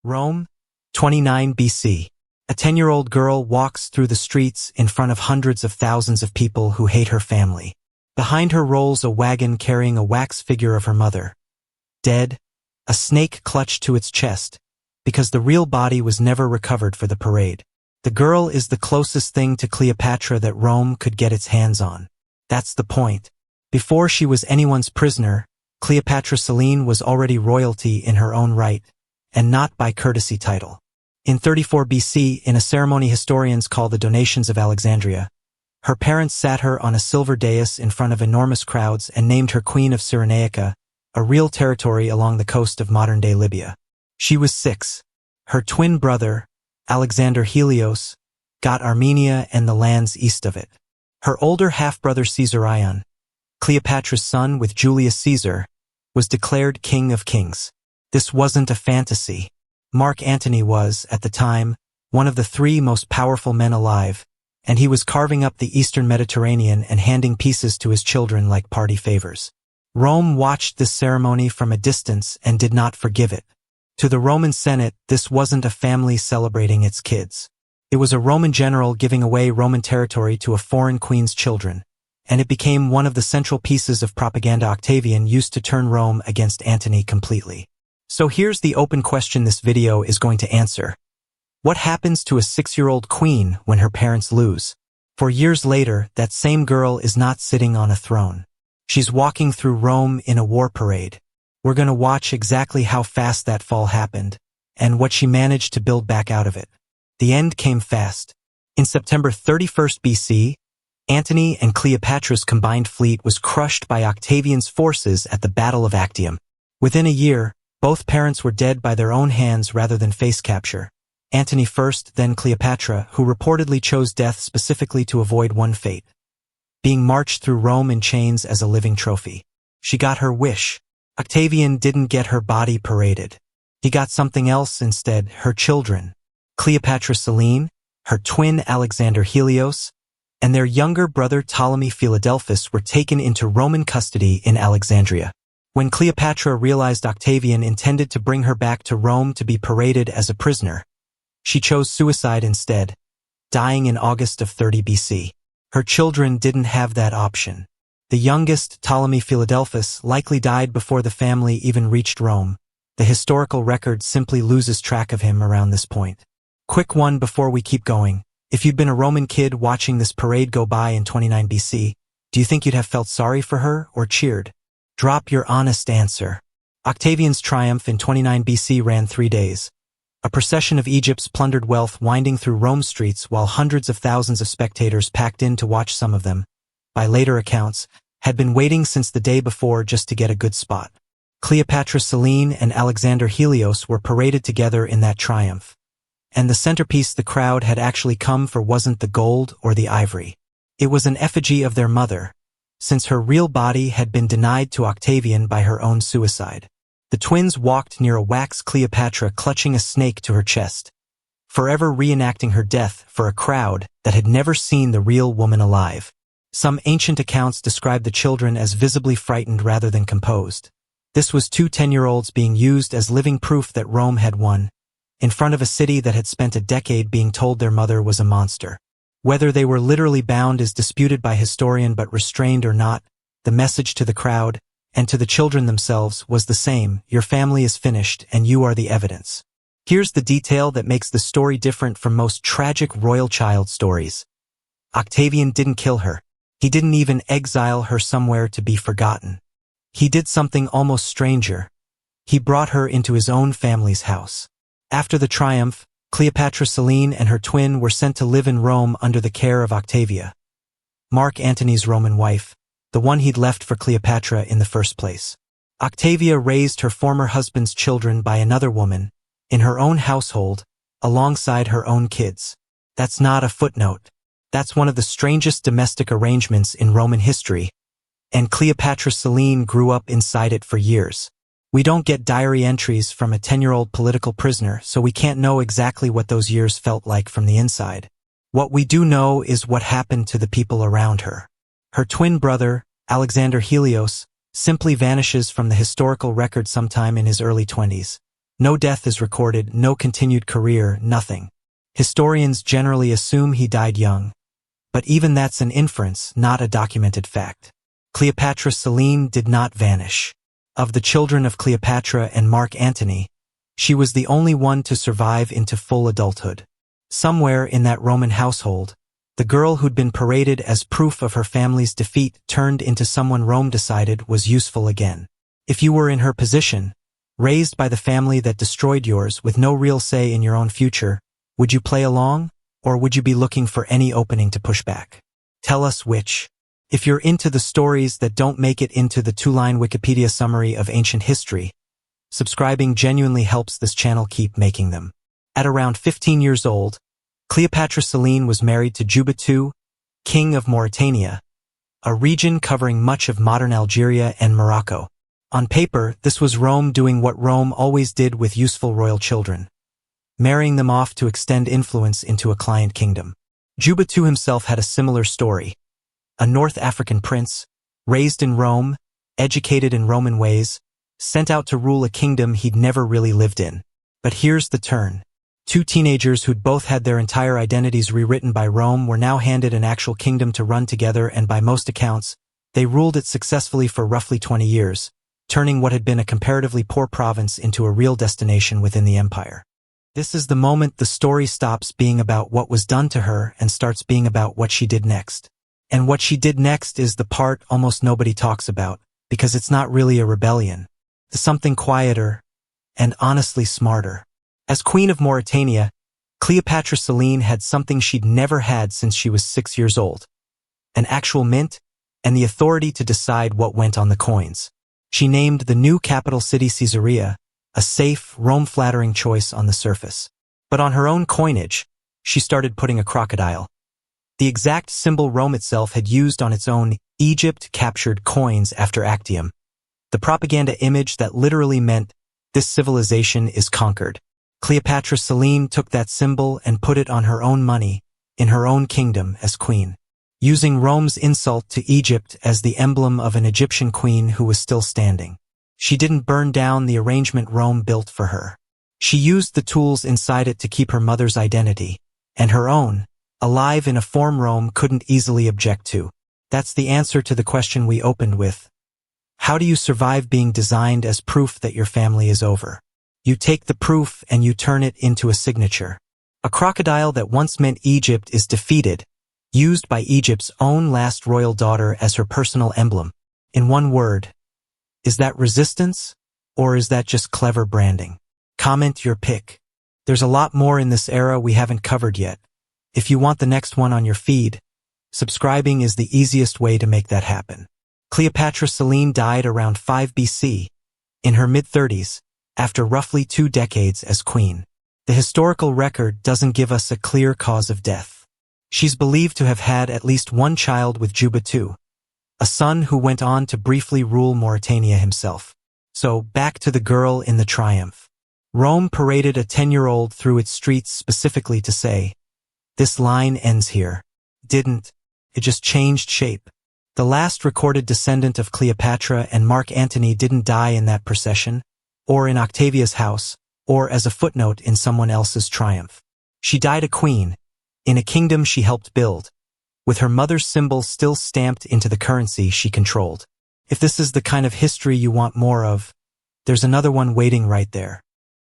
Rome, 29 BC. A 10-year-old girl walks through the streets in front of hundreds of thousands of people who hate her family. Behind her rolls a wagon carrying a wax figure of her mother. Dead, a snake clutched to its chest, because the real body was never recovered for the parade. The girl is the closest thing to Cleopatra that Rome could get its hands on. That's the point. Before she was anyone's prisoner, Cleopatra Selene was already royalty in her own right, and not by courtesy title. In 34 BC, in a ceremony historians call the Donations of Alexandria, her parents sat her on a silver dais in front of enormous crowds and named her Queen of Cyrenaica, a real territory along the coast of modern-day Libya. She was 6. Her twin brother, Alexander Helios, got Armenia and the lands east of it. Her older half-brother Caesarion, Cleopatra's son with Julius Caesar, was declared King of Kings. This wasn't a fantasy. Mark Antony was, at the time, one of the 3 most powerful men alive, and he was carving up the eastern Mediterranean and handing pieces to his children like party favors. Rome watched this ceremony from a distance and did not forgive it. To the Roman Senate, this wasn't a family celebrating its kids. It was a Roman general giving away Roman territory to a foreign queen's children, and it became one of the central pieces of propaganda Octavian used to turn Rome against Antony completely. So here's the open question this video is going to answer. What happens to a 6-year-old queen when her parents lose? For years later, that same girl is not sitting on a throne. She's walking through Rome in a war parade. We're going to watch exactly how fast that fall happened, and what she managed to build back out of it. The end came fast. In September 31st BC, Antony and Cleopatra's combined fleet was crushed by Octavian's forces at the Battle of Actium. Within a year, both parents were dead by their own hands rather than face capture. Antony first, then Cleopatra, who reportedly chose death specifically to avoid one fate: being marched through Rome in chains as a living trophy. She got her wish. Octavian didn't get her body paraded. He got something else instead: her children. Cleopatra Selene, her twin Alexander Helios, and their younger brother Ptolemy Philadelphus were taken into Roman custody in Alexandria. When Cleopatra realized Octavian intended to bring her back to Rome to be paraded as a prisoner, she chose suicide instead, dying in August of 30 BC. Her children didn't have that option. The youngest, Ptolemy Philadelphus, likely died before the family even reached Rome. The historical record simply loses track of him around this point. Quick one before we keep going. If you'd been a Roman kid watching this parade go by in 29 BC, do you think you'd have felt sorry for her or cheered? Drop your honest answer. Octavian's triumph in 29 BC ran 3 days. A procession of Egypt's plundered wealth winding through Rome's streets while hundreds of thousands of spectators packed in to watch. Some of them, by later accounts, had been waiting since the day before just to get a good spot. Cleopatra Selene and Alexander Helios were paraded together in that triumph. And the centerpiece the crowd had actually come for wasn't the gold or the ivory. It was an effigy of their mother, since her real body had been denied to Octavian by her own suicide. The twins walked near a wax Cleopatra clutching a snake to her chest, forever reenacting her death for a crowd that had never seen the real woman alive. Some ancient accounts describe the children as visibly frightened rather than composed. This was 2 10-year-olds being used as living proof that Rome had won, in front of a city that had spent a decade being told their mother was a monster. Whether they were literally bound is disputed by historians, but restrained or not, the message to the crowd, and to the children themselves, was the same: your family is finished and you are the evidence. Here's the detail that makes the story different from most tragic royal child stories. Octavian didn't kill her. He didn't even exile her somewhere to be forgotten. He did something almost stranger. He brought her into his own family's house. After the triumph, Cleopatra Selene and her twin were sent to live in Rome under the care of Octavia, Mark Antony's Roman wife, the one he'd left for Cleopatra in the first place. Octavia raised her former husband's children by another woman, in her own household, alongside her own kids. That's not a footnote. That's one of the strangest domestic arrangements in Roman history, and Cleopatra Selene grew up inside it for years. We don't get diary entries from a 10-year-old political prisoner, so we can't know exactly what those years felt like from the inside. What we do know is what happened to the people around her. Her twin brother, Alexander Helios, simply vanishes from the historical record sometime in his early 20s. No death is recorded, no continued career, nothing. Historians generally assume he died young, but even that's an inference, not a documented fact. Cleopatra Selene did not vanish. Of the children of Cleopatra and Mark Antony, she was the only one to survive into full adulthood. Somewhere in that Roman household, the girl who'd been paraded as proof of her family's defeat turned into someone Rome decided was useful again. If you were in her position, raised by the family that destroyed yours with no real say in your own future, would you play along, or would you be looking for any opening to push back? Tell us which. If you're into the stories that don't make it into the 2-line Wikipedia summary of ancient history, subscribing genuinely helps this channel keep making them. At around 15 years old, Cleopatra Selene was married to Juba II, king of Mauretania, a region covering much of modern Algeria and Morocco. On paper, this was Rome doing what Rome always did with useful royal children, marrying them off to extend influence into a client kingdom. Juba II himself had a similar story. A North African prince, raised in Rome, educated in Roman ways, sent out to rule a kingdom he'd never really lived in. But here's the turn. Two teenagers who'd both had their entire identities rewritten by Rome were now handed an actual kingdom to run together, and by most accounts, they ruled it successfully for roughly 20 years, turning what had been a comparatively poor province into a real destination within the empire. This is the moment the story stops being about what was done to her and starts being about what she did next. And what she did next is the part almost nobody talks about, because it's not really a rebellion. It's something quieter and honestly smarter. As Queen of Mauretania, Cleopatra Selene had something she'd never had since she was 6 years old: an actual mint and the authority to decide what went on the coins. She named the new capital city Caesarea, a safe, Rome-flattering choice on the surface. But on her own coinage, she started putting a crocodile, the exact symbol Rome itself had used on its own Egypt-captured coins after Actium, the propaganda image that literally meant, "This civilization is conquered." Cleopatra Selene took that symbol and put it on her own money, in her own kingdom as queen, using Rome's insult to Egypt as the emblem of an Egyptian queen who was still standing. She didn't burn down the arrangement Rome built for her. She used the tools inside it to keep her mother's identity, and her own, alive in a form Rome couldn't easily object to. That's the answer to the question we opened with. How do you survive being designed as proof that your family is over? You take the proof and you turn it into a signature. A crocodile that once meant Egypt is defeated, used by Egypt's own last royal daughter as her personal emblem. In one word, is that resistance, or is that just clever branding? Comment your pick. There's a lot more in this era we haven't covered yet. If you want the next one on your feed, subscribing is the easiest way to make that happen. Cleopatra Selene died around 5 BC, in her mid-30s, after roughly 2 decades as queen. The historical record doesn't give us a clear cause of death. She's believed to have had at least one child with Juba II, a son who went on to briefly rule Mauretania himself. So, back to the girl in the triumph. Rome paraded a 10-year-old through its streets specifically to say, "This line ends here." Didn't. It just changed shape. The last recorded descendant of Cleopatra and Mark Antony didn't die in that procession, or in Octavia's house, or as a footnote in someone else's triumph. She died a queen, in a kingdom she helped build, with her mother's symbol still stamped into the currency she controlled. If this is the kind of history you want more of, there's another one waiting right there.